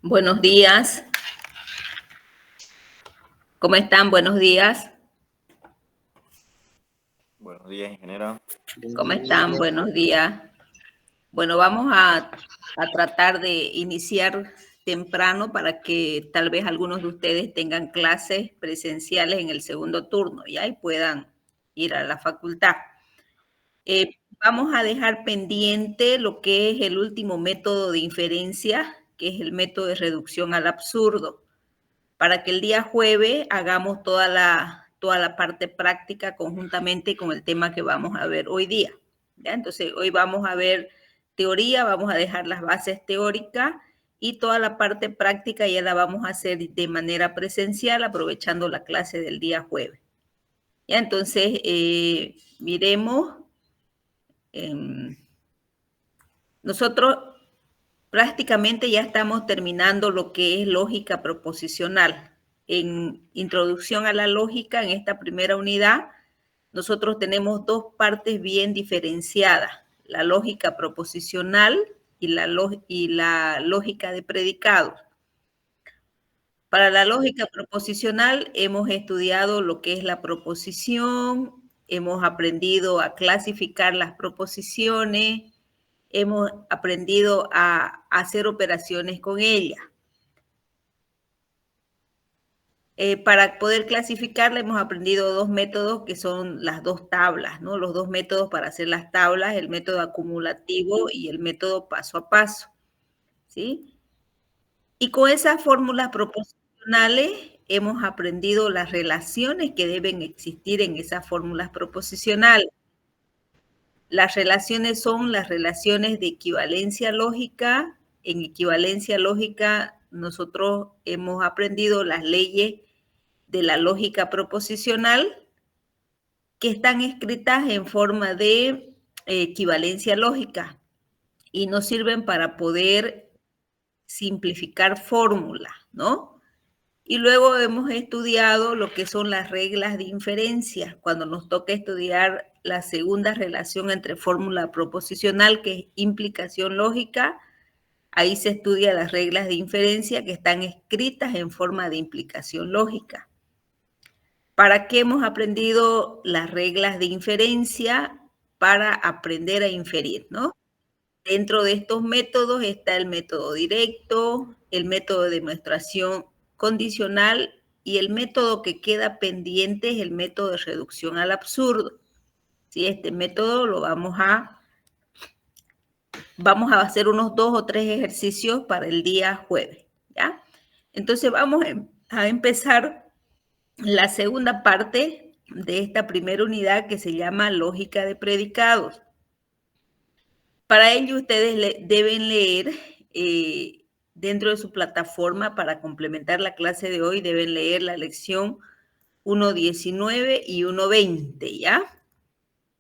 Buenos días. ¿Cómo están? Buenos días. Buenos días, ingeniero. ¿Cómo están? Buenos días. Bueno, vamos a tratar de iniciar temprano para que tal vez algunos de ustedes tengan clases presenciales en el segundo turno, ¿ya? Y puedan ir a la facultad. Vamos a dejar pendiente lo que es el último método de inferencia, que es el método de reducción al absurdo, para que el día jueves hagamos toda la parte práctica conjuntamente con el tema que vamos a ver hoy día. ¿Ya? Entonces, hoy vamos a ver teoría, vamos a dejar las bases teóricas y toda la parte práctica ya la vamos a hacer de manera presencial, aprovechando la clase del día jueves. ¿Ya? Entonces, miremos. Nosotros prácticamente ya estamos terminando lo que es lógica proposicional. En introducción a la lógica, en esta primera unidad, nosotros tenemos dos partes bien diferenciadas, la lógica proposicional y la lógica de predicados. Para la lógica proposicional hemos estudiado lo que es la proposición, hemos aprendido a clasificar las proposiciones, hemos aprendido a hacer operaciones con ella. Para poder clasificarla hemos aprendido dos métodos que son las dos tablas, ¿no? Los dos métodos para hacer las tablas, el método acumulativo y el método paso a paso, ¿sí? Y con esas fórmulas proposicionales hemos aprendido las relaciones que deben existir en esas fórmulas proposicionales. Las relaciones son las relaciones de equivalencia lógica. En equivalencia lógica nosotros hemos aprendido las leyes de la lógica proposicional que están escritas en forma de equivalencia lógica y nos sirven para poder simplificar fórmulas, ¿no? Y luego hemos estudiado lo que son las reglas de inferencia, cuando nos toca estudiar la segunda relación entre fórmula proposicional, que es implicación lógica. Ahí se estudia las reglas de inferencia que están escritas en forma de implicación lógica. ¿Para qué hemos aprendido las reglas de inferencia? Para aprender a inferir, ¿no? Dentro de estos métodos está el método directo, el método de demostración condicional y el método que queda pendiente es el método de reducción al absurdo. ¿Sí? Este método lo vamos a hacer unos 2 o 3 ejercicios para el día jueves, ¿ya? Entonces vamos a empezar la segunda parte de esta primera unidad que se llama lógica de predicados. Para ello ustedes deben leer dentro de su plataforma para complementar la clase de hoy, deben leer la lección 1.19 y 1.20, ¿ya?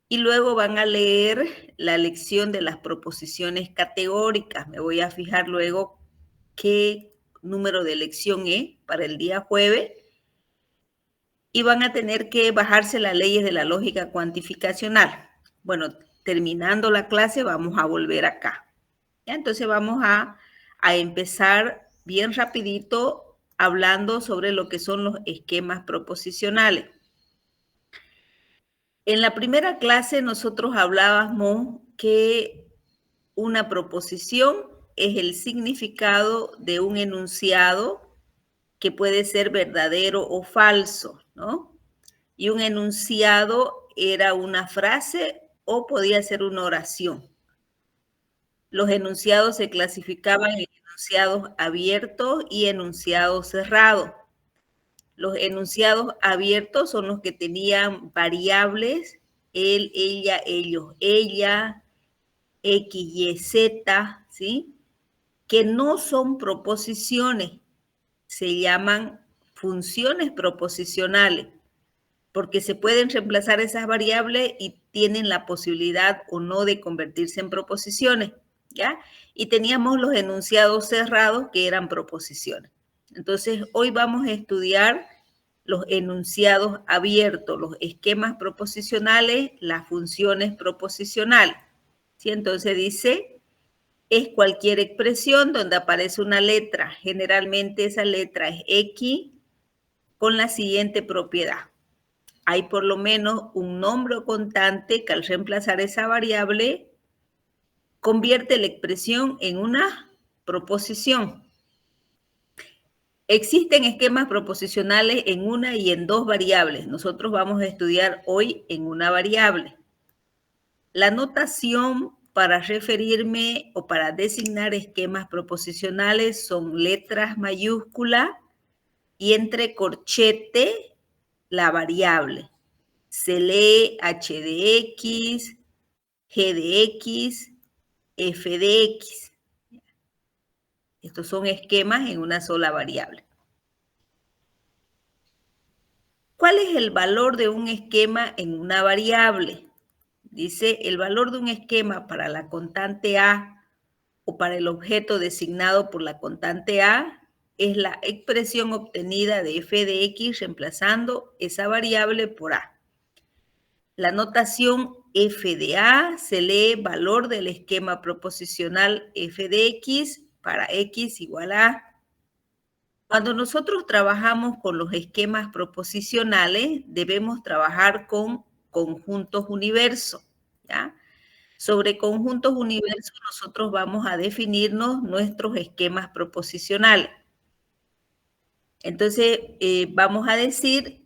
Y luego van a leer la lección de las proposiciones categóricas. Me voy a fijar luego qué número de lección es para el día jueves. Y van a tener que bajarse las leyes de la lógica cuantificacional. Bueno, terminando la clase vamos a volver acá. ¿Ya? Entonces vamos a empezar bien rapidito hablando sobre lo que son los esquemas proposicionales. En la primera clase nosotros hablábamos que una proposición es el significado de un enunciado que puede ser verdadero o falso, ¿no? Y un enunciado era una frase o podía ser una oración. Los enunciados se clasificaban en enunciados abiertos y enunciados cerrados. Los enunciados abiertos son los que tenían variables, él, ella, ellos, ella, X, Y, Z, ¿sí? Que no son proposiciones, se llaman funciones proposicionales, porque se pueden reemplazar esas variables y tienen la posibilidad o no de convertirse en proposiciones, ¿ya? Y teníamos los enunciados cerrados que eran proposiciones. Entonces, hoy vamos a estudiar los enunciados abiertos, los esquemas proposicionales, las funciones proposicionales. ¿Sí? Entonces dice, es cualquier expresión donde aparece una letra. Generalmente esa letra es X con la siguiente propiedad. Hay por lo menos un nombre o constante que al reemplazar esa variable convierte la expresión en una proposición. Existen esquemas proposicionales en una y en dos variables. Nosotros vamos a estudiar hoy en una variable. La notación para referirme o para designar esquemas proposicionales son letras mayúsculas y entre corchete la variable. Se lee h de x, g de x, f de x. Estos son esquemas en una sola variable. ¿Cuál es el valor de un esquema en una variable? Dice, el valor de un esquema para la constante a o para el objeto designado por la constante a es la expresión obtenida de f de x reemplazando esa variable por a. La notación f de a se lee valor del esquema proposicional f de x para x igual a. Cuando nosotros trabajamos con los esquemas proposicionales, debemos trabajar con conjuntos universo, ¿ya? Sobre conjuntos universo nosotros vamos a definirnos nuestros esquemas proposicionales. Entonces, vamos a decir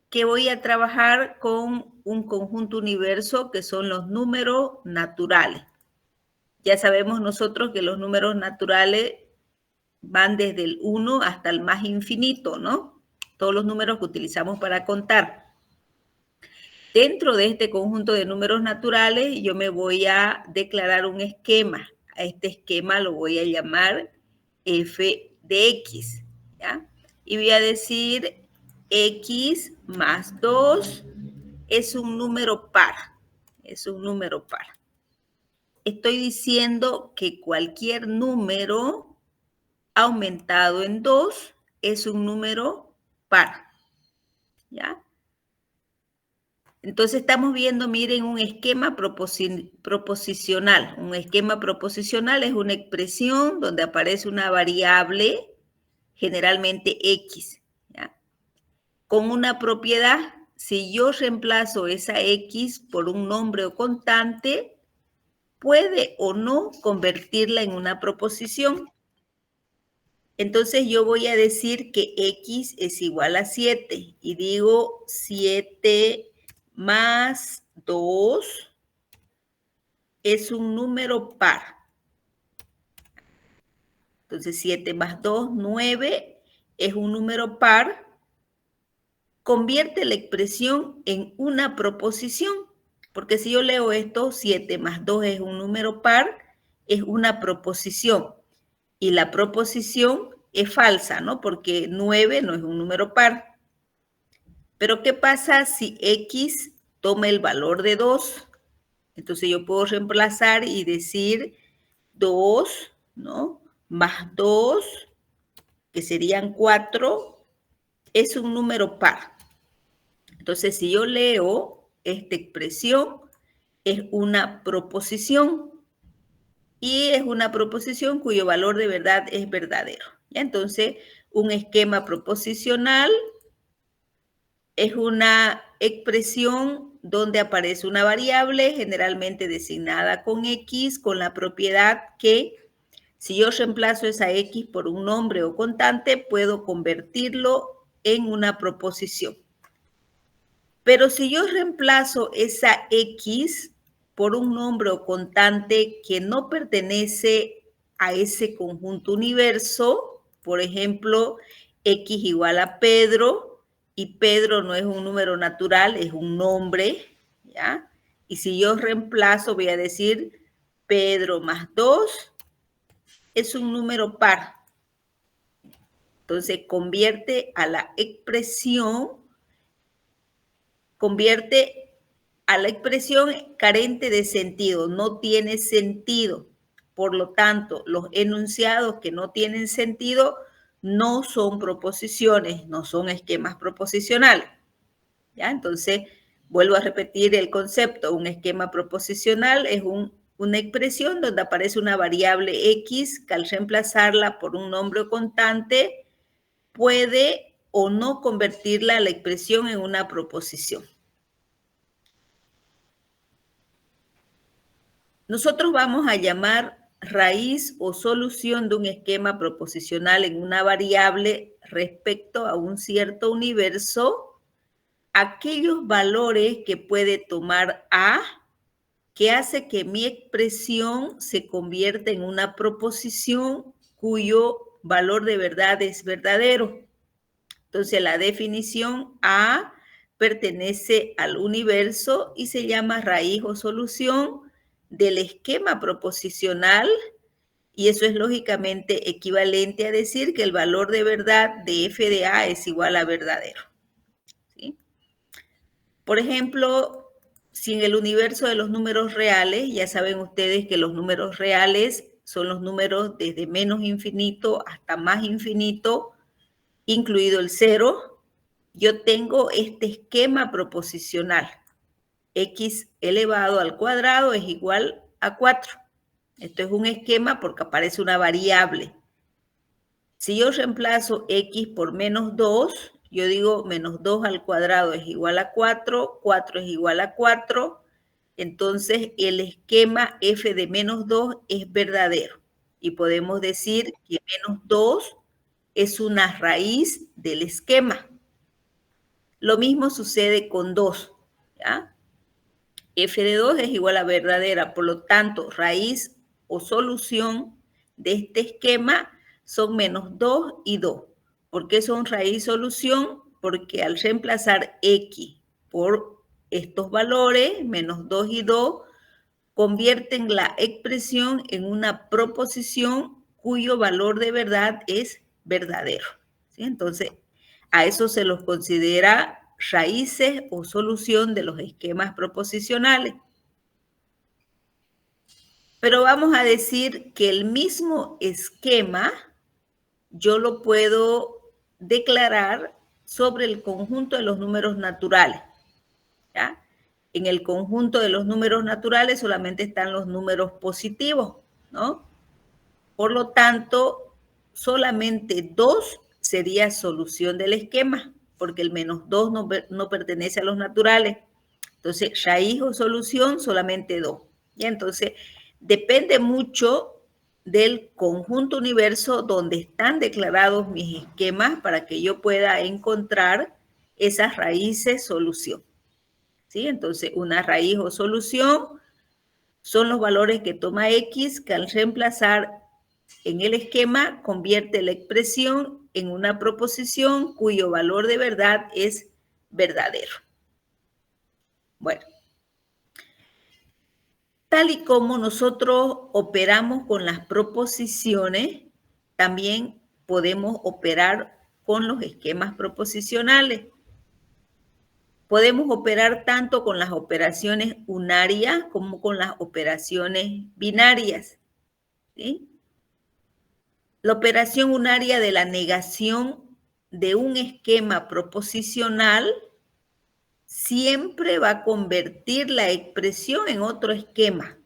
que voy a trabajar con un conjunto universo que son los números naturales. Ya sabemos nosotros que los números naturales van desde el 1 hasta el más infinito, ¿no? Todos los números que utilizamos para contar. Dentro de este conjunto de números naturales, yo me voy a declarar un esquema. A este esquema lo voy a llamar f de x, ¿ya? Y voy a decir x más 2 es un número par. Es un número par. Estoy diciendo que cualquier número aumentado en 2 es un número par, ¿ya? Entonces estamos viendo, miren, un esquema proposicional. Un esquema proposicional es una expresión donde aparece una variable, generalmente x, ¿ya? Con una propiedad. Si yo reemplazo esa x por un nombre o constante, puede o no convertirla en una proposición. Entonces yo voy a decir que x es igual a 7 y digo 7 más 2 es un número par. Entonces 7 más 2, 9 es un número par. Convierte la expresión en una proposición, porque si yo leo esto, 7 más 2 es un número par, es una proposición. Y la proposición es falsa, ¿no? Porque 9 no es un número par. Pero ¿qué pasa si x toma el valor de 2? Entonces yo puedo reemplazar y decir 2, ¿no? Más 2, que serían 4, es un número par. Entonces si yo leo esta expresión, es una proposición. Y es una proposición cuyo valor de verdad es verdadero. ¿Ya? Entonces, un esquema proposicional es una expresión donde aparece una variable generalmente designada con x, con la propiedad que si yo reemplazo esa x por un nombre o constante, puedo convertirlo en una proposición. Pero si yo reemplazo esa x por un nombre o constante que no pertenece a ese conjunto universo, por ejemplo, x igual a Pedro, y Pedro no es un número natural, es un nombre, ¿ya? Y si yo reemplazo, voy a decir Pedro más 2 es un número par. Entonces, convierte a la expresión carente de sentido, no tiene sentido. Por lo tanto, los enunciados que no tienen sentido no son proposiciones, no son esquemas proposicionales. ¿Ya? Entonces, vuelvo a repetir el concepto. Un esquema proposicional es un una expresión donde aparece una variable X que al reemplazarla por un nombre constante puede o no convertirla a la expresión en una proposición. Nosotros vamos a llamar raíz o solución de un esquema proposicional en una variable respecto a un cierto universo aquellos valores que puede tomar A que hace que mi expresión se convierta en una proposición cuyo valor de verdad es verdadero. Entonces, la definición A pertenece al universo y se llama raíz o solución del esquema proposicional, y eso es lógicamente equivalente a decir que el valor de verdad de f de A es igual a verdadero. ¿Sí? Por ejemplo, si en el universo de los números reales, ya saben ustedes que los números reales son los números desde menos infinito hasta más infinito, incluido el cero, yo tengo este esquema proposicional. X elevado al cuadrado es igual a 4. Esto es un esquema porque aparece una variable. Si yo reemplazo X por menos 2, yo digo menos 2 al cuadrado es igual a 4, 4 es igual a 4, entonces el esquema f de menos 2 es verdadero. Y podemos decir que menos 2 es una raíz del esquema. Lo mismo sucede con 2, ¿ya? F de 2 es igual a verdadera, por lo tanto, raíz o solución de este esquema son menos 2 y 2. ¿Por qué son raíz solución? Porque al reemplazar X por estos valores, menos 2 y 2, convierten la expresión en una proposición cuyo valor de verdad es verdadero. ¿Sí? Entonces, a eso se los considera raíces o solución de los esquemas proposicionales. Pero vamos a decir que el mismo esquema yo lo puedo declarar sobre el conjunto de los números naturales. ¿Ya? En el conjunto de los números naturales solamente están los números positivos, ¿no? Por lo tanto, solamente 2 sería solución del esquema, porque el menos 2 no pertenece a los naturales. Entonces, raíz o solución, solamente 2. ¿Ya? Entonces, depende mucho del conjunto universo donde están declarados mis esquemas para que yo pueda encontrar esas raíces solución. ¿Sí? Entonces, una raíz o solución son los valores que toma X que al reemplazar en el esquema convierte la expresión en una proposición cuyo valor de verdad es verdadero. Bueno, tal y como nosotros operamos con las proposiciones, también podemos operar con los esquemas proposicionales. Podemos operar tanto con las operaciones unarias como con las operaciones binarias. ¿Sí? La operación unaria de la negación de un esquema proposicional siempre va a convertir la expresión en otro esquema.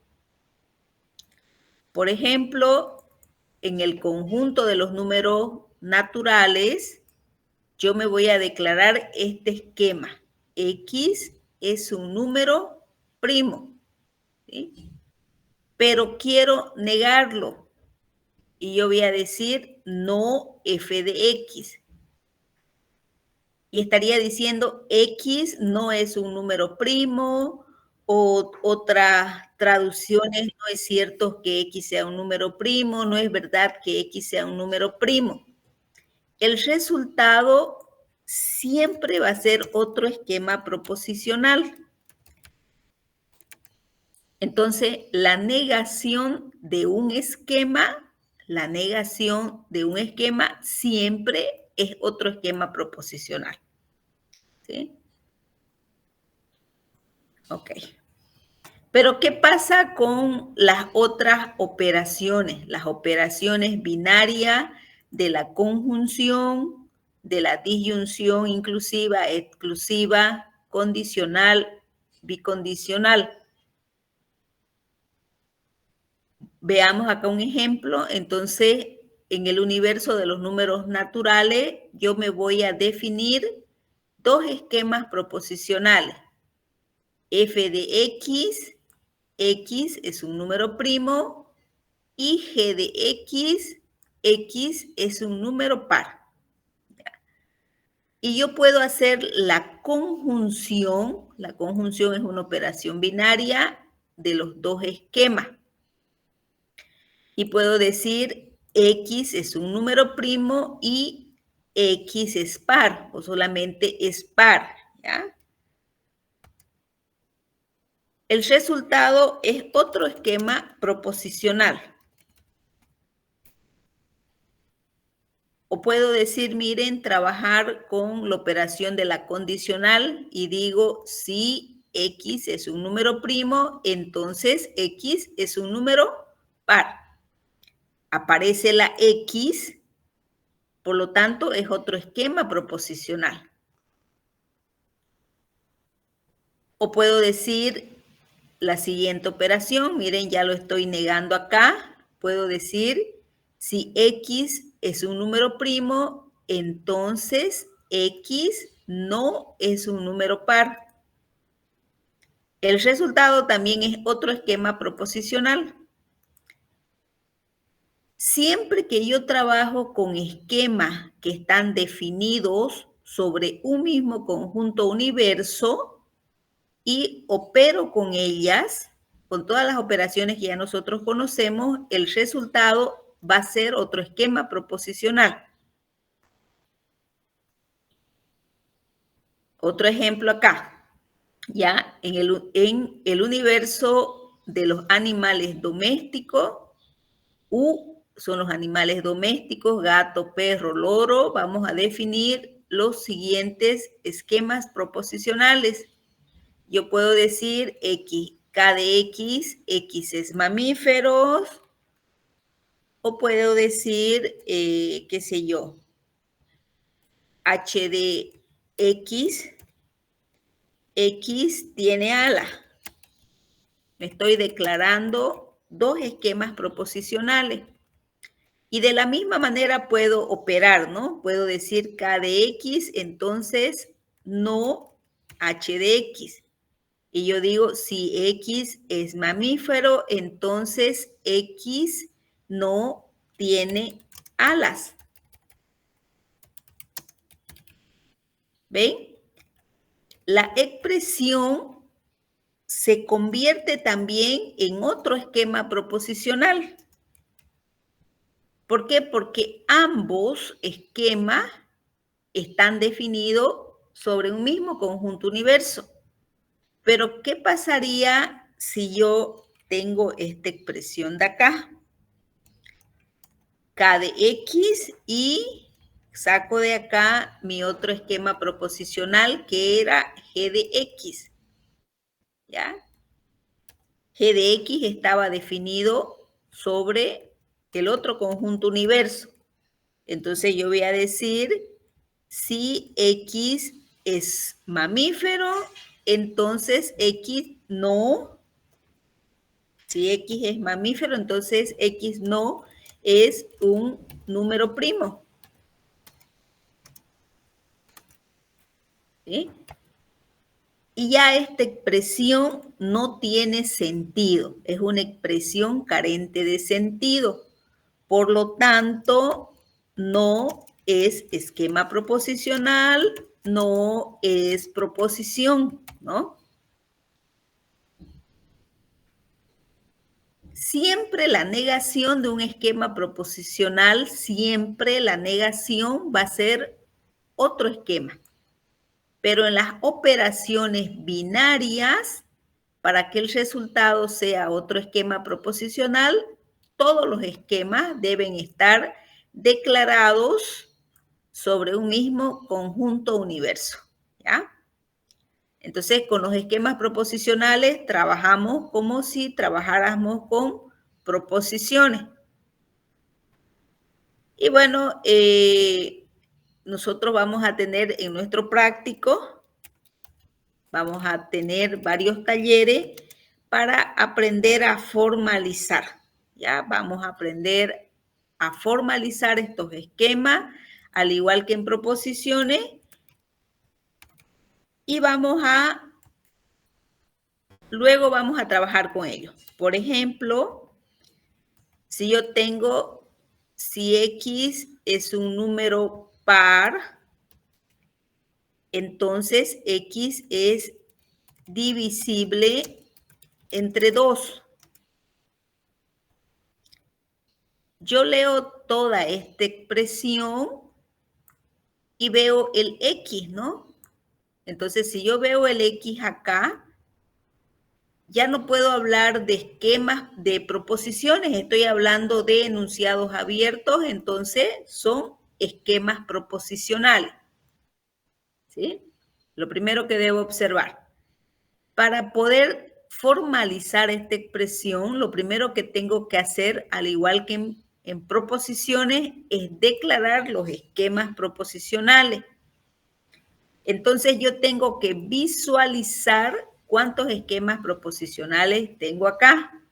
Por ejemplo, en el conjunto de los números naturales, yo me voy a declarar este esquema. X es un número primo, ¿sí? Pero quiero negarlo. Y yo voy a decir no f de x. Y estaría diciendo x no es un número primo, o otras traducciones, no es cierto que x sea un número primo, no es verdad que x sea un número primo. El resultado siempre va a ser otro esquema proposicional. Entonces, la negación de un esquema siempre es otro esquema proposicional. ¿Sí? Ok. Pero, ¿qué pasa con las otras operaciones? Las operaciones binarias de la conjunción, de la disyunción inclusiva, exclusiva, condicional, bicondicional. Veamos acá un ejemplo. Entonces, en el universo de los números naturales, yo me voy a definir dos esquemas proposicionales. F de X es un número primo, y G de X es un número par. Y yo puedo hacer la conjunción es una operación binaria de los dos esquemas. Y puedo decir X es un número primo y X es par, o solamente es par, ¿ya? El resultado es otro esquema proposicional. O puedo decir, miren, trabajar con la operación de la condicional y digo, si X es un número primo, entonces X es un número par. Aparece la X, por lo tanto, es otro esquema proposicional. O puedo decir la siguiente operación, miren, ya lo estoy negando acá. Puedo decir, si X es un número primo, entonces X no es un número par. El resultado también es otro esquema proposicional. Siempre que yo trabajo con esquemas que están definidos sobre un mismo conjunto universo y opero con ellas, con todas las operaciones que ya nosotros conocemos, el resultado va a ser otro esquema proposicional. Otro ejemplo acá, ya en el universo de los animales domésticos, U son los animales domésticos, gato, perro, loro. Vamos a definir los siguientes esquemas proposicionales. Yo puedo decir X, K de X es mamíferos, o puedo decir, qué sé yo, H de X tiene ala. Me estoy declarando dos esquemas proposicionales. Y de la misma manera puedo operar, ¿no? Puedo decir K de X, entonces no H de X. Y yo digo, si X es mamífero, entonces X no tiene alas. ¿Ven? La expresión se convierte también en otro esquema proposicional. ¿Por qué? Porque ambos esquemas están definidos sobre un mismo conjunto universo. Pero, ¿qué pasaría si yo tengo esta expresión de acá? K de X y saco de acá mi otro esquema proposicional que era G de X. ¿Ya? G de X estaba definido sobre el otro conjunto universo. Entonces yo voy a decir, si X es mamífero, entonces X no. Si X es mamífero, entonces X no es un número primo. ¿Sí? Y ya esta expresión no tiene sentido, es una expresión carente de sentido. Por lo tanto, no es esquema proposicional, no es proposición, ¿no? Siempre la negación de un esquema proposicional, siempre la negación va a ser otro esquema. Pero en las operaciones binarias, para que el resultado sea otro esquema proposicional, todos los esquemas deben estar declarados sobre un mismo conjunto universo, ¿ya? Entonces, con los esquemas proposicionales trabajamos como si trabajáramos con proposiciones. Y bueno, nosotros vamos a tener en nuestro práctico, vamos a tener varios talleres para aprender a formalizar, Ya vamos a aprender a formalizar estos esquemas, al igual que en proposiciones, y luego vamos a trabajar con ellos. Por ejemplo, si X es un número par, entonces X es divisible entre 2. Yo leo toda esta expresión y veo el X, ¿no? Entonces, si yo veo el X acá, ya no puedo hablar de esquemas de proposiciones, estoy hablando de enunciados abiertos, entonces son esquemas proposicionales. ¿Sí? Lo primero que debo observar. Para poder formalizar esta expresión, lo primero que tengo que hacer, al igual que en proposiciones, es declarar los esquemas proposicionales. Entonces yo tengo que visualizar cuántos esquemas proposicionales tengo acá.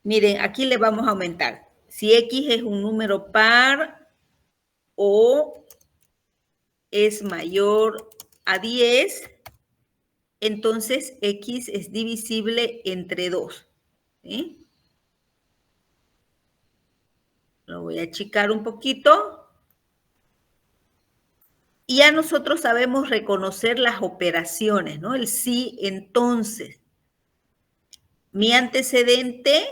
Miren, aquí le vamos a aumentar. Si X es un número par o es mayor a 10, entonces X es divisible entre 2. ¿Sí? Lo voy a achicar un poquito. Y ya nosotros sabemos reconocer las operaciones, ¿no? El sí, entonces. Mi antecedente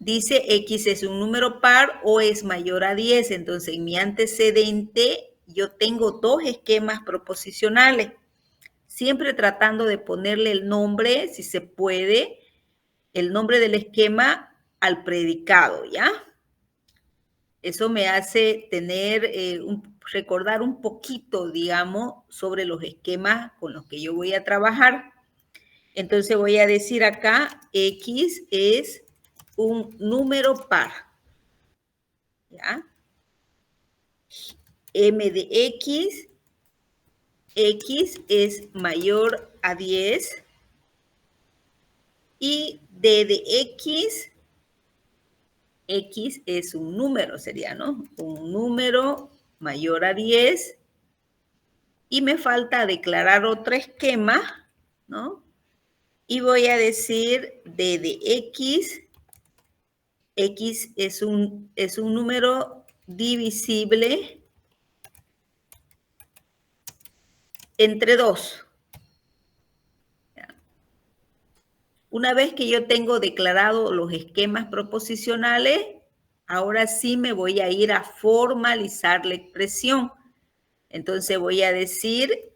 dice X es un número par o es mayor a 10. Entonces, en mi antecedente yo tengo dos esquemas proposicionales. Siempre tratando de ponerle el nombre, si se puede, el nombre del esquema al predicado, ¿ya? Eso me hace recordar un poquito, digamos, sobre los esquemas con los que yo voy a trabajar. Entonces voy a decir acá, X es un número par. ¿Ya? M de X es mayor a 10 y D de X es un número, sería, ¿no? Un número mayor a 10 y me falta declarar otro esquema, ¿no? Y voy a decir D de X es un número divisible entre 2. Una vez que yo tengo declarado los esquemas proposicionales, ahora sí me voy a ir a formalizar la expresión. Entonces voy a decir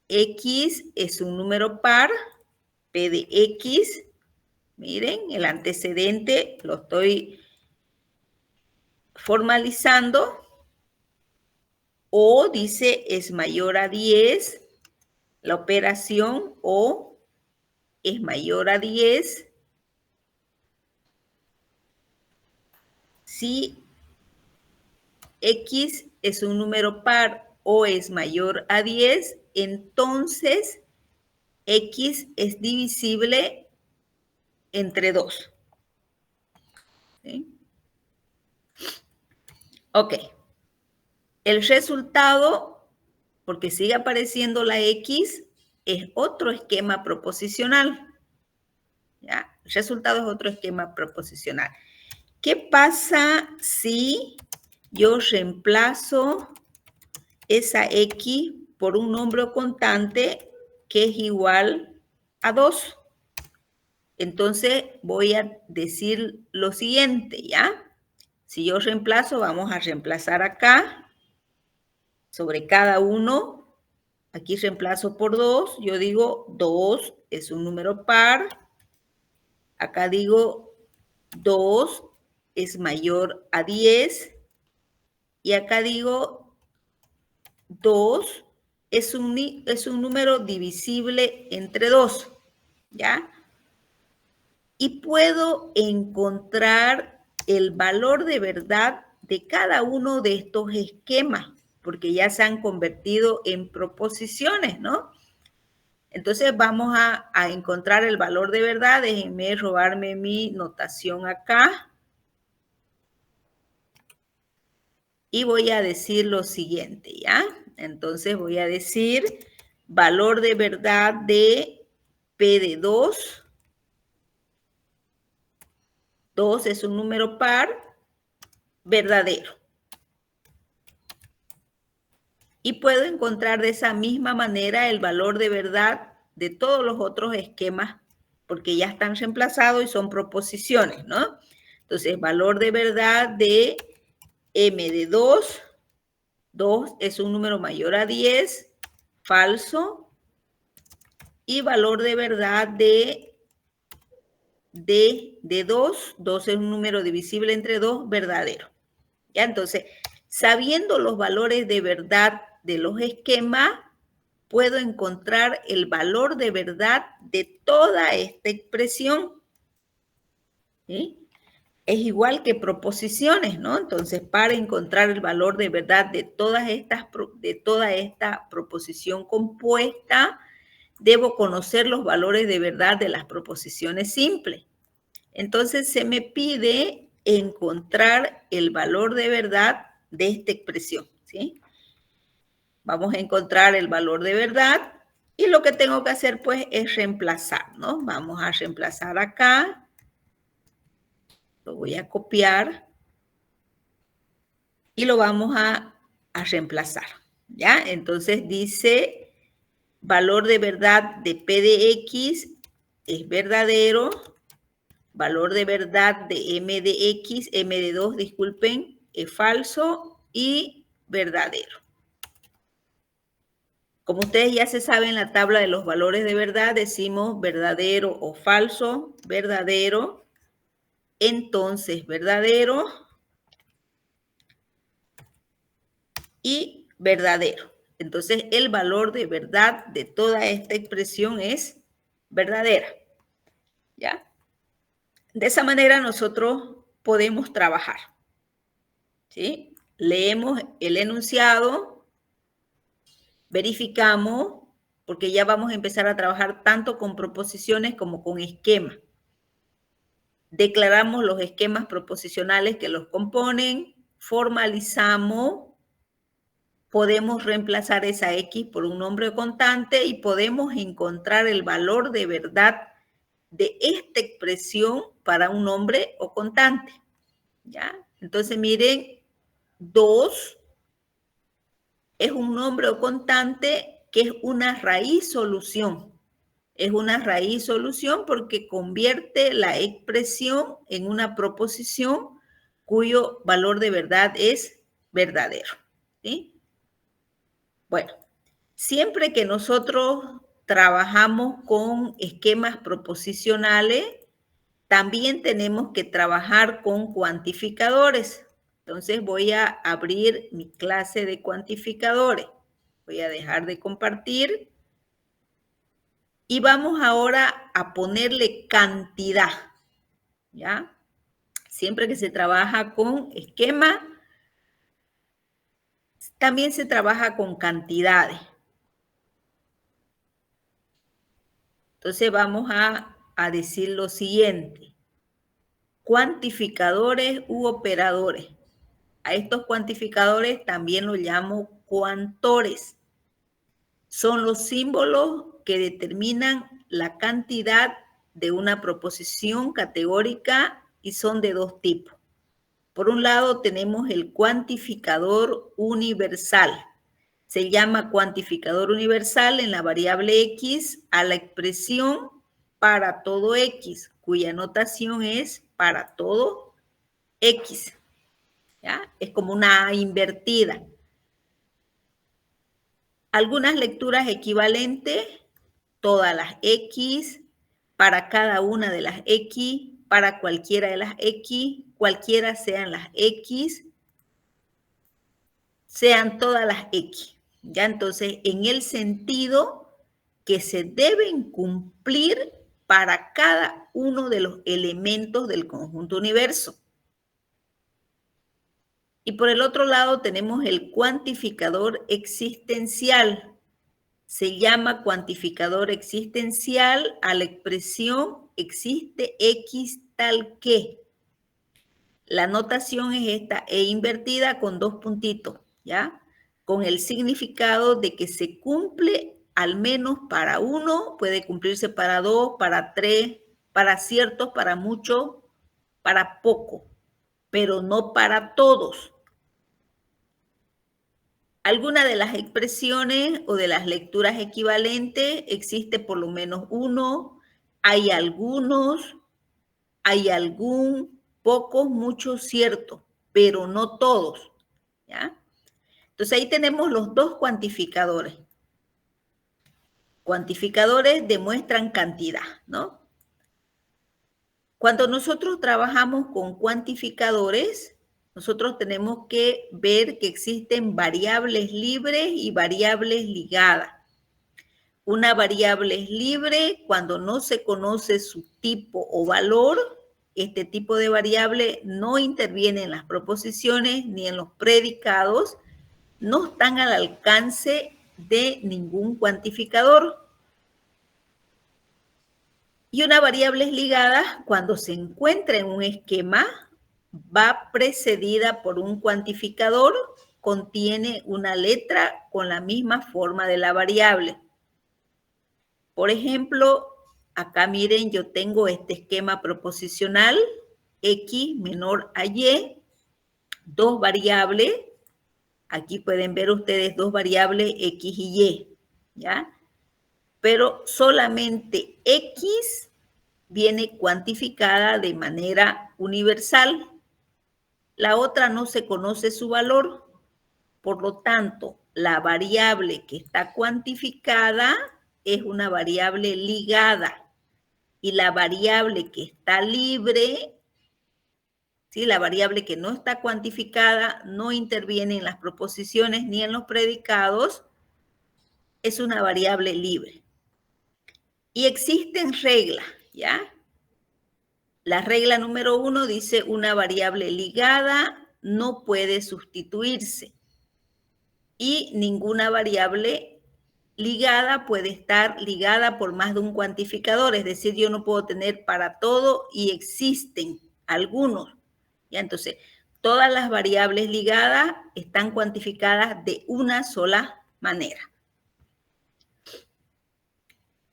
X es un número par, P de X, miren, el antecedente lo estoy formalizando, o dice es mayor a 10, la operación o es mayor a 10 si X es un número par o es mayor a 10, entonces X es divisible entre 2. ¿Sí? Ok. El resultado, porque sigue apareciendo la X, es otro esquema proposicional. ¿Ya? El resultado es otro esquema proposicional. ¿Qué pasa si yo reemplazo esa X por un número constante que es igual a 2? Entonces voy a decir lo siguiente, ¿ya? Si yo reemplazo, vamos a reemplazar acá sobre cada uno. Aquí reemplazo por 2. Yo digo 2 es un número par. Acá digo 2 es mayor a 10. Y acá digo 2 es un número divisible entre 2. ¿Ya? Y puedo encontrar el valor de verdad de cada uno de estos esquemas, porque ya se han convertido en proposiciones, ¿no? Entonces vamos a encontrar el valor de verdad. Déjenme robarme mi notación acá. Y voy a decir lo siguiente, ¿ya? Entonces voy a decir valor de verdad de P de 2. 2 es un número par verdadero. Y puedo encontrar de esa misma manera el valor de verdad de todos los otros esquemas, porque ya están reemplazados y son proposiciones, ¿no? Entonces, valor de verdad de M de 2. 2 es un número mayor a 10, falso. Y valor de verdad de D de 2. 2 es un número divisible entre 2, verdadero. ¿Ya? Entonces, sabiendo los valores de verdad de los esquemas, puedo encontrar el valor de verdad de toda esta expresión. ¿Sí? Es igual que proposiciones, ¿no? Entonces, para encontrar el valor de verdad de toda esta proposición compuesta, debo conocer los valores de verdad de las proposiciones simples. Entonces, se me pide encontrar el valor de verdad de esta expresión, ¿sí? Vamos a encontrar el valor de verdad y lo que tengo que hacer, pues, es reemplazar, ¿no? Vamos a reemplazar acá. Lo voy a copiar y lo vamos a reemplazar, ¿ya? Entonces dice, valor de verdad de P de X es verdadero, valor de verdad de M de X, M de 2, disculpen, es falso y verdadero. Como ustedes ya se saben, la tabla de los valores de verdad decimos verdadero o falso, verdadero, entonces verdadero y verdadero. Entonces el valor de verdad de toda esta expresión es verdadera. ¿Ya? De esa manera nosotros podemos trabajar. ¿Sí? Leemos el enunciado, verificamos, porque ya vamos a empezar a trabajar tanto con proposiciones como con esquemas. Declaramos los esquemas proposicionales que los componen, formalizamos, podemos reemplazar esa X por un nombre constante y podemos encontrar el valor de verdad de esta expresión para un nombre o constante. ¿Ya? Entonces, miren, 2 es un nombre o constante que es una raíz solución. Es una raíz solución porque convierte la expresión en una proposición cuyo valor de verdad es verdadero. ¿Sí? Bueno, siempre que nosotros trabajamos con esquemas proposicionales, también tenemos que trabajar con cuantificadores. Entonces voy a abrir mi clase de cuantificadores. Voy a dejar de compartir. Y vamos ahora a ponerle cantidad. ¿Ya? Siempre que se trabaja con esquema, también se trabaja con cantidades. Entonces vamos a decir lo siguiente. Cuantificadores u operadores. A estos cuantificadores también los llamo cuantores. Son los símbolos que determinan la cantidad de una proposición categórica y son de dos tipos. Por un lado tenemos el cuantificador universal. Se llama cuantificador universal en la variable X a la expresión para todo X, cuya notación es para todo X. ¿Ya? Es como una invertida. Algunas lecturas equivalentes, todas las X, para cada una de las X, para cualquiera de las X, cualquiera sean las X, sean todas las X. ¿Ya? Entonces, en el sentido que se deben cumplir para cada uno de los elementos del conjunto universo. Y por el otro lado tenemos el cuantificador existencial. se llama cuantificador existencial a la expresión existe X tal que. La notación es esta, E invertida con 2 puntitos, ¿ya? Con el significado de que se cumple al menos para uno, puede cumplirse para 2, para 3, para ciertos, para muchos, para poco, pero no para todos. Alguna de las expresiones o de las lecturas equivalentes existe por lo menos uno, hay algunos, hay algún, pocos, muchos, ciertos, pero no todos, ¿ya? Entonces ahí tenemos los dos cuantificadores. Cuantificadores demuestran cantidad, ¿no? Cuando nosotros trabajamos con cuantificadores, nosotros tenemos que ver que existen variables libres y variables ligadas. Una variable es libre cuando no se conoce su tipo o valor. Este tipo de variable no interviene en las proposiciones ni en los predicados, no están al alcance de ningún cuantificador. Y una variable es ligada cuando se encuentra en un esquema, va precedida por un cuantificador, contiene una letra con la misma forma de la variable. Por ejemplo, acá miren, yo tengo este esquema proposicional, X menor a Y, dos variables. Aquí pueden ver ustedes dos variables X y Y, ¿ya? Pero solamente X viene cuantificada de manera universal. La otra no se conoce su valor. Por lo tanto, la variable que está cuantificada es una variable ligada. Y la variable que está libre, ¿sí? La variable que no está cuantificada, no interviene en las proposiciones ni en los predicados, es una variable libre. Y existen reglas, ¿ya? La regla número 1 dice una variable ligada no puede sustituirse. Y ninguna variable ligada puede estar ligada por más de un cuantificador. Es decir, yo no puedo tener para todo y existen algunos. ¿Ya? Entonces, todas las variables ligadas están cuantificadas de una sola manera.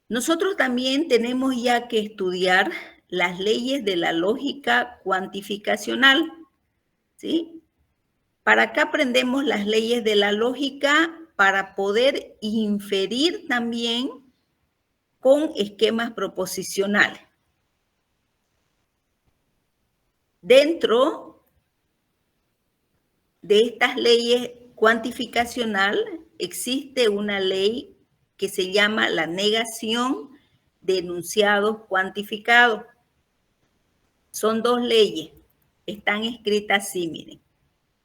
Nosotros también tenemos ya que estudiar las leyes de la lógica cuantificacional, ¿sí? Para acá aprendemos las leyes de la lógica para poder inferir también con esquemas proposicionales. Dentro de estas leyes cuantificacional existe una ley que se llama la negación de enunciados cuantificados. Son dos leyes, están escritas así, miren.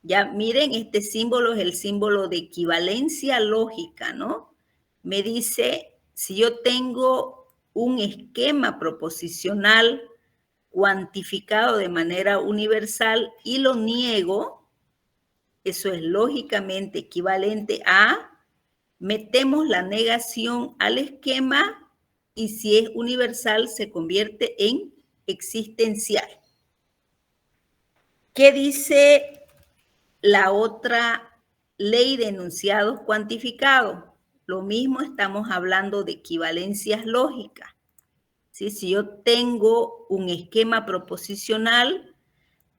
Ya miren, este símbolo es el símbolo de equivalencia lógica, ¿no? Me dice, si yo tengo un esquema proposicional cuantificado de manera universal y lo niego, eso es lógicamente equivalente a metemos la negación al esquema y si es universal se convierte en existencial. ¿Qué dice la otra ley de enunciados cuantificados? Lo mismo, estamos hablando de equivalencias lógicas. ¿Sí? Si yo tengo un esquema proposicional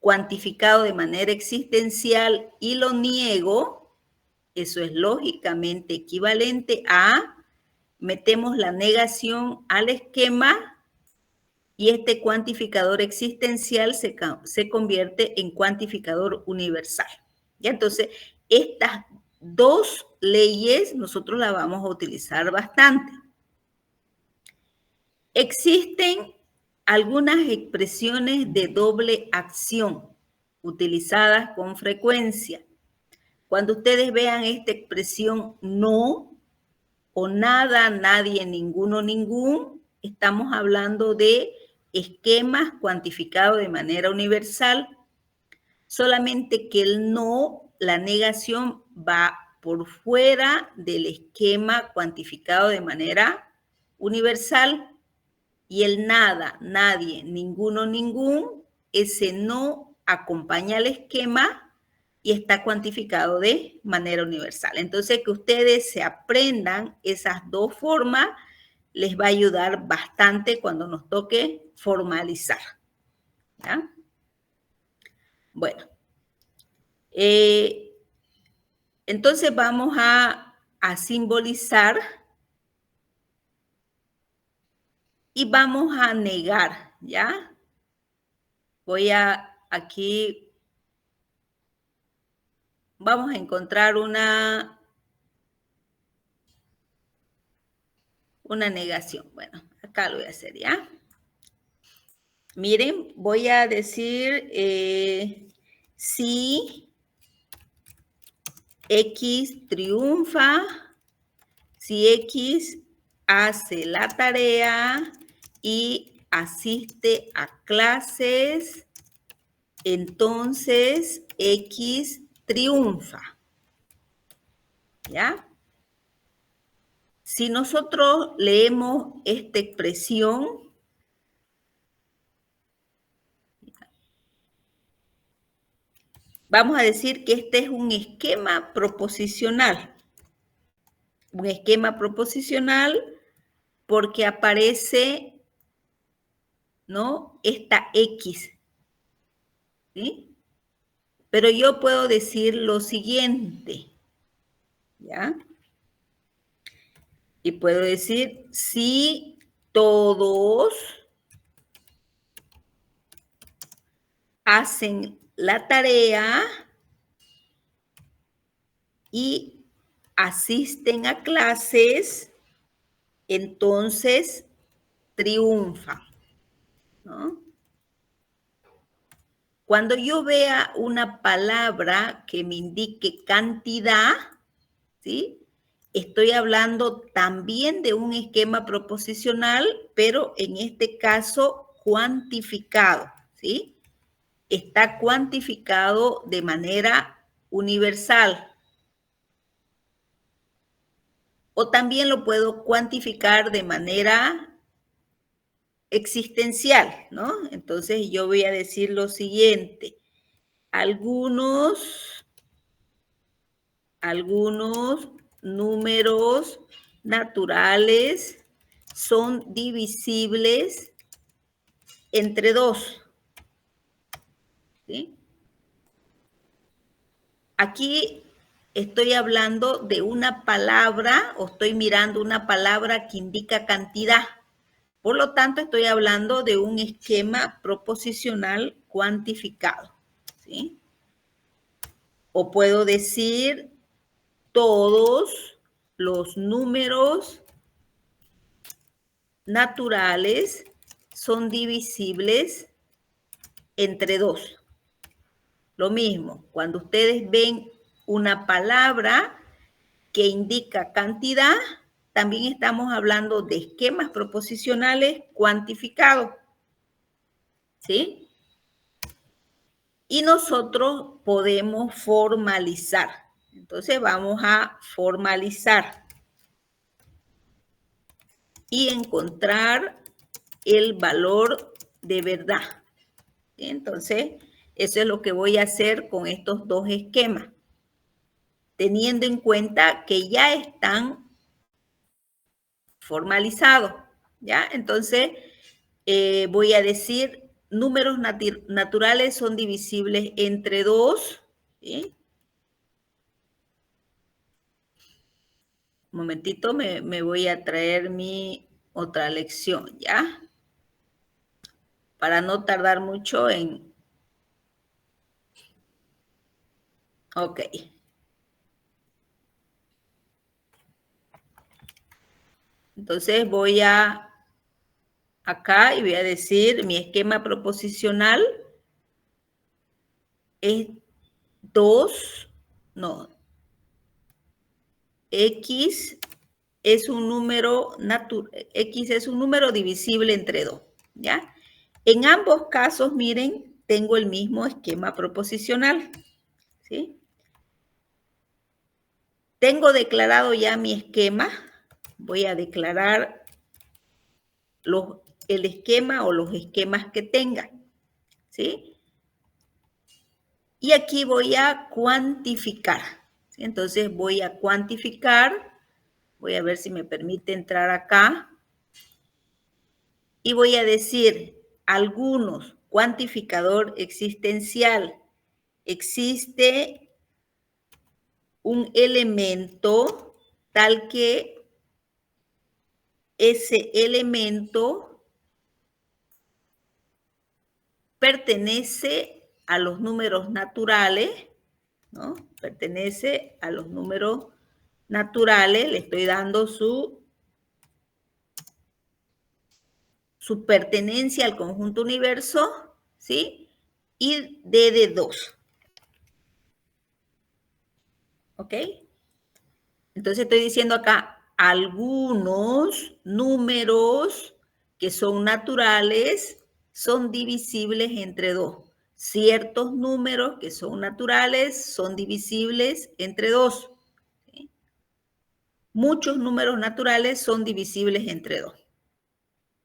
cuantificado de manera existencial y lo niego, eso es lógicamente equivalente a metemos la negación al esquema y este cuantificador existencial se convierte en cuantificador universal. ¿Ya? Entonces, estas dos leyes nosotros las vamos a utilizar bastante. Existen algunas expresiones de doble acción utilizadas con frecuencia. Cuando ustedes vean esta expresión no o nada, nadie, ninguno, ningún, estamos hablando de esquemas cuantificados de manera universal, solamente que el no, la negación va por fuera del esquema cuantificado de manera universal. Y el nada, nadie, ninguno, ningún, ese no acompaña al esquema y está cuantificado de manera universal. Entonces, que ustedes se aprendan esas dos formas les va a ayudar bastante cuando nos toque formalizar. ¿Ya? Bueno, entonces vamos a simbolizar y vamos a negar, ¿ya? Voy a aquí, vamos a encontrar una negación. Bueno, acá lo voy a hacer, ¿ya? Miren, voy a decir si X triunfa, si X hace la tarea y asiste a clases, entonces X triunfa. ¿Ya? Si nosotros leemos esta expresión, vamos a decir que este es un esquema proposicional. Un esquema proposicional porque aparece, ¿no?, esta X. ¿Sí? Pero yo puedo decir lo siguiente, ¿ya? Y puedo decir si todos hacen la tarea y asisten a clases, entonces triunfan, ¿no? Cuando yo vea una palabra que me indique cantidad, ¿sí?, estoy hablando también de un esquema proposicional, pero en este caso cuantificado, ¿sí? Está cuantificado de manera universal. O también lo puedo cuantificar de manera existencial, ¿no? Entonces yo voy a decir lo siguiente. Algunos números naturales son divisibles entre 2. ¿Sí? Aquí estoy hablando de una palabra o estoy mirando una palabra que indica cantidad. Por lo tanto, estoy hablando de un esquema proposicional cuantificado. ¿Sí? O puedo decir todos los números naturales son divisibles entre 2. Lo mismo, cuando ustedes ven una palabra que indica cantidad, también estamos hablando de esquemas proposicionales cuantificados. ¿Sí? Y nosotros podemos formalizar. Entonces vamos a formalizar y encontrar el valor de verdad. ¿Sí? Entonces, eso es lo que voy a hacer con estos dos esquemas, teniendo en cuenta que ya están formalizados, ¿ya? Entonces, voy a decir, números naturales son divisibles entre 2, ¿sí? Un momentito, me voy a traer mi otra lección, ¿ya? Para no tardar mucho en... Ok. Entonces voy a acá y voy a decir mi esquema proposicional es 2, no, X es un número X es un número divisible entre 2, ¿ya? En ambos casos, miren, tengo el mismo esquema proposicional, ¿sí? Tengo declarado ya mi esquema. Voy a declarar el esquema o los esquemas que tenga, ¿sí? Y aquí voy a cuantificar, ¿sí? Entonces voy a cuantificar, voy a ver si me permite entrar acá, y voy a decir algunos, cuantificador existencial, existe un elemento tal que ese elemento pertenece a los números naturales, ¿no? Pertenece a los números naturales, le estoy dando su pertenencia al conjunto universo, ¿sí? Y D de 2. ¿Ok? Entonces estoy diciendo acá algunos números que son naturales son divisibles entre 2. Ciertos números que son naturales son divisibles entre 2. ¿Sí? Muchos números naturales son divisibles entre 2.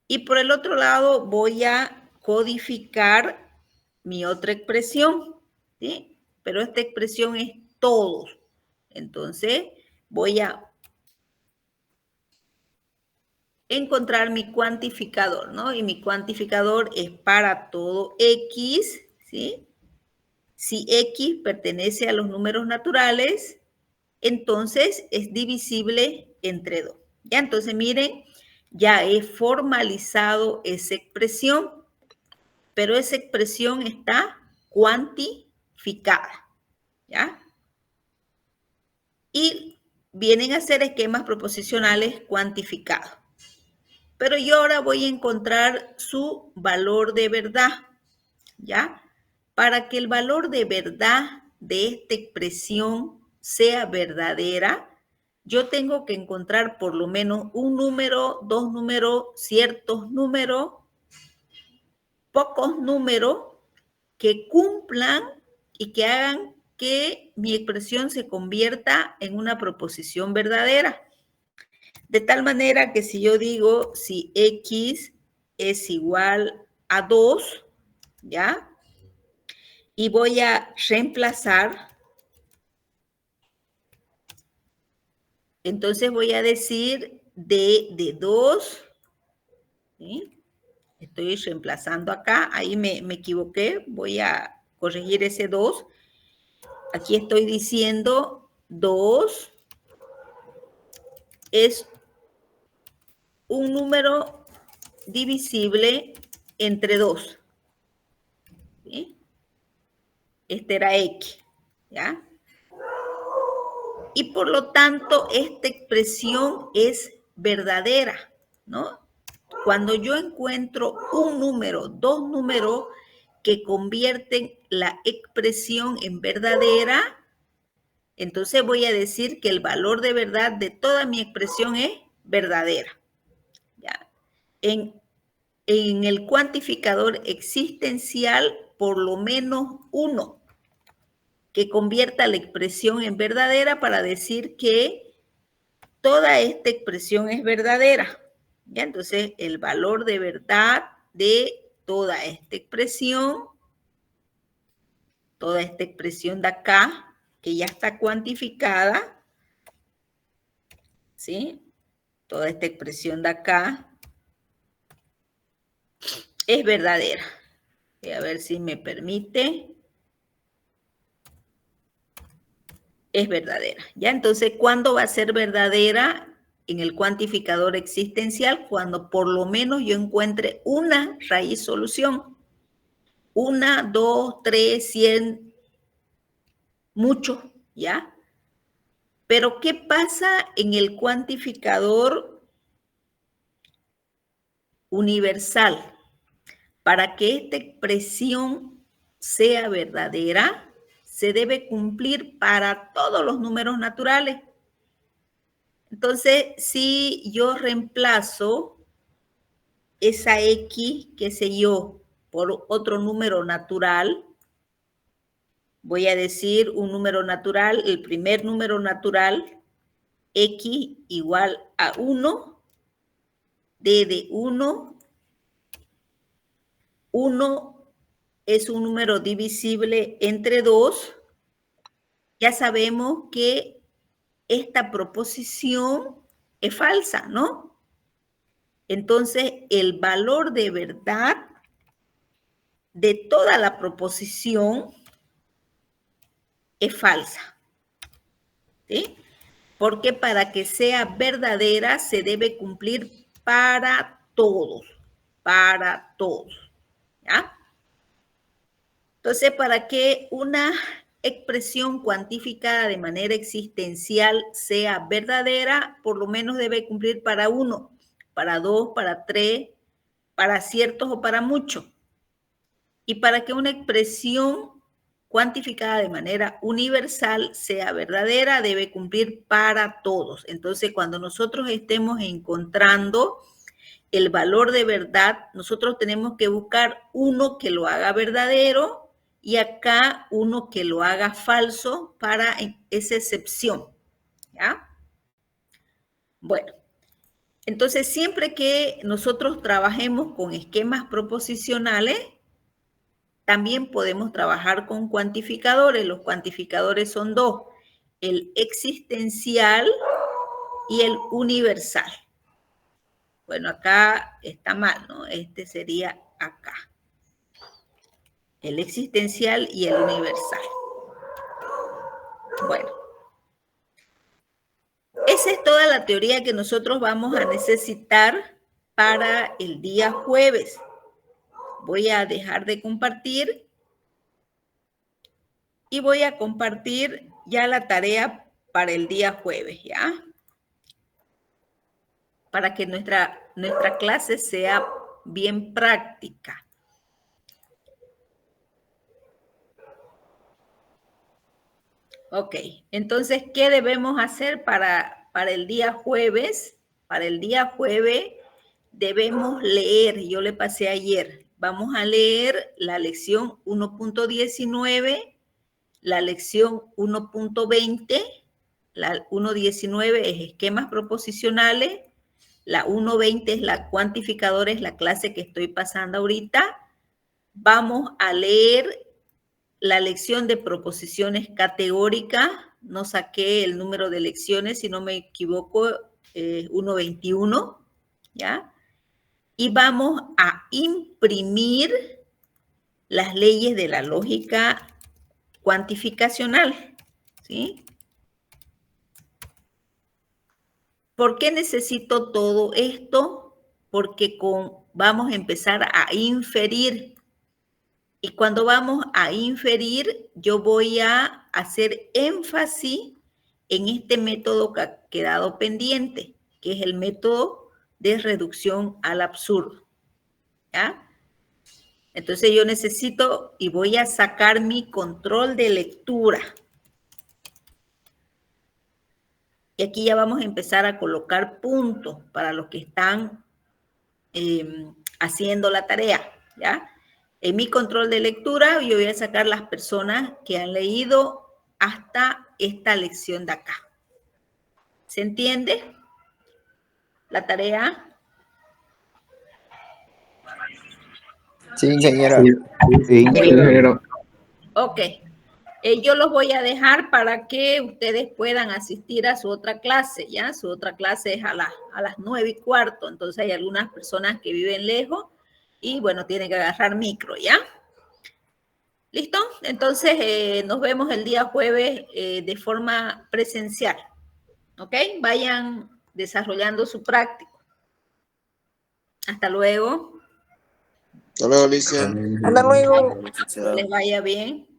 Y por el otro lado voy a codificar mi otra expresión, ¿sí? Pero esta expresión es todos. Entonces voy a encontrar mi cuantificador, ¿no? Y mi cuantificador es para todo X, ¿sí? Si X pertenece a los números naturales, entonces es divisible entre 2. Ya, entonces miren, ya he formalizado esa expresión, pero esa expresión está cuantificada, ¿ya? Y vienen a ser esquemas proposicionales cuantificados. Pero yo ahora voy a encontrar su valor de verdad, ¿ya? Para que el valor de verdad de esta expresión sea verdadera, yo tengo que encontrar por lo menos un número, dos números, ciertos números, pocos números que cumplan y que hagan que mi expresión se convierta en una proposición verdadera. De tal manera que si yo digo si X es igual a 2, ¿ya? Y voy a reemplazar, entonces voy a decir D de 2, ¿sí? Estoy reemplazando acá, ahí me equivoqué, voy a corregir ese 2. Aquí estoy diciendo 2 es un número divisible entre 2. ¿Sí? Este era X, ¿ya? Y por lo tanto, esta expresión es verdadera, ¿no? Cuando yo encuentro un número, dos números que convierten la expresión en verdadera, entonces voy a decir que el valor de verdad de toda mi expresión es verdadera. ¿Ya? En el cuantificador existencial, por lo menos uno que convierta la expresión en verdadera para decir que toda esta expresión es verdadera. ¿Ya? Entonces, el valor de verdad de toda esta expresión de acá, que ya está cuantificada, ¿sí? Toda esta expresión de acá es verdadera. Voy a ver si me permite. Es verdadera. ¿Ya? Entonces, ¿cuándo va a ser verdadera en el cuantificador existencial? Cuando por lo menos yo encuentre una raíz solución. 1, 2, 3, 100, mucho, ¿ya? Pero ¿qué pasa en el cuantificador universal? Para que esta expresión sea verdadera, se debe cumplir para todos los números naturales. Entonces, si yo reemplazo esa X, qué sé yo, por otro número natural, voy a decir un número natural, el primer número natural, X igual a 1, D de 1. 1 es un número divisible entre 2. Ya sabemos que esta proposición es falsa, ¿no? Entonces, el valor de verdad de toda la proposición es falsa, ¿sí? Porque para que sea verdadera se debe cumplir para todos, ¿ya? Entonces, para que una expresión cuantificada de manera existencial sea verdadera, por lo menos debe cumplir para 1, para 2, para 3, para ciertos o para muchos. Y para que una expresión cuantificada de manera universal sea verdadera, debe cumplir para todos. Entonces, cuando nosotros estemos encontrando el valor de verdad, nosotros tenemos que buscar uno que lo haga verdadero y acá uno que lo haga falso para esa excepción, ¿ya? Bueno, entonces siempre que nosotros trabajemos con esquemas proposicionales, también podemos trabajar con cuantificadores. Los cuantificadores son dos, el existencial y el universal. Bueno, acá está mal, ¿no? Este sería acá. El existencial y el universal. Bueno. Esa es toda la teoría que nosotros vamos a necesitar para el día jueves. Voy a dejar de compartir y voy a compartir ya la tarea para el día jueves, ¿ya? Para que nuestra clase sea bien práctica. Ok, entonces, ¿qué debemos hacer para el día jueves? Para el día jueves debemos leer, yo le pasé ayer, vamos a leer la lección 1.19, la lección 1.20, la 1.19 es esquemas proposicionales, la 1.20 es la cuantificadores, la clase que estoy pasando ahorita. Vamos a leer la lección de proposiciones categóricas, no saqué el número de lecciones, si no me equivoco, 1.21, ¿ya? Y vamos a imprimir las leyes de la lógica cuantificacional, ¿sí? ¿Por qué necesito todo esto? Porque vamos a empezar a inferir. Y cuando vamos a inferir, yo voy a hacer énfasis en este método que ha quedado pendiente, que es el método de reducción al absurdo, ¿ya? Entonces yo necesito y voy a sacar mi control de lectura. Y aquí ya vamos a empezar a colocar puntos para los que están haciendo la tarea, ¿ya? En mi control de lectura yo voy a sacar las personas que han leído hasta esta lección de acá. ¿Se entiende la tarea? Sí, ingeniera. Sí, ingeniero. Ok. Yo los voy a dejar para que ustedes puedan asistir a su otra clase, ¿ya? Su otra clase es a las 9:15, entonces hay algunas personas que viven lejos y, bueno, tienen que agarrar micro, ¿ya? ¿Listo? Entonces, nos vemos el día jueves de forma presencial, ¿ok? Vayan desarrollando su práctica. Hasta luego. Hasta luego, Alicia. Hasta luego. Que les vaya bien.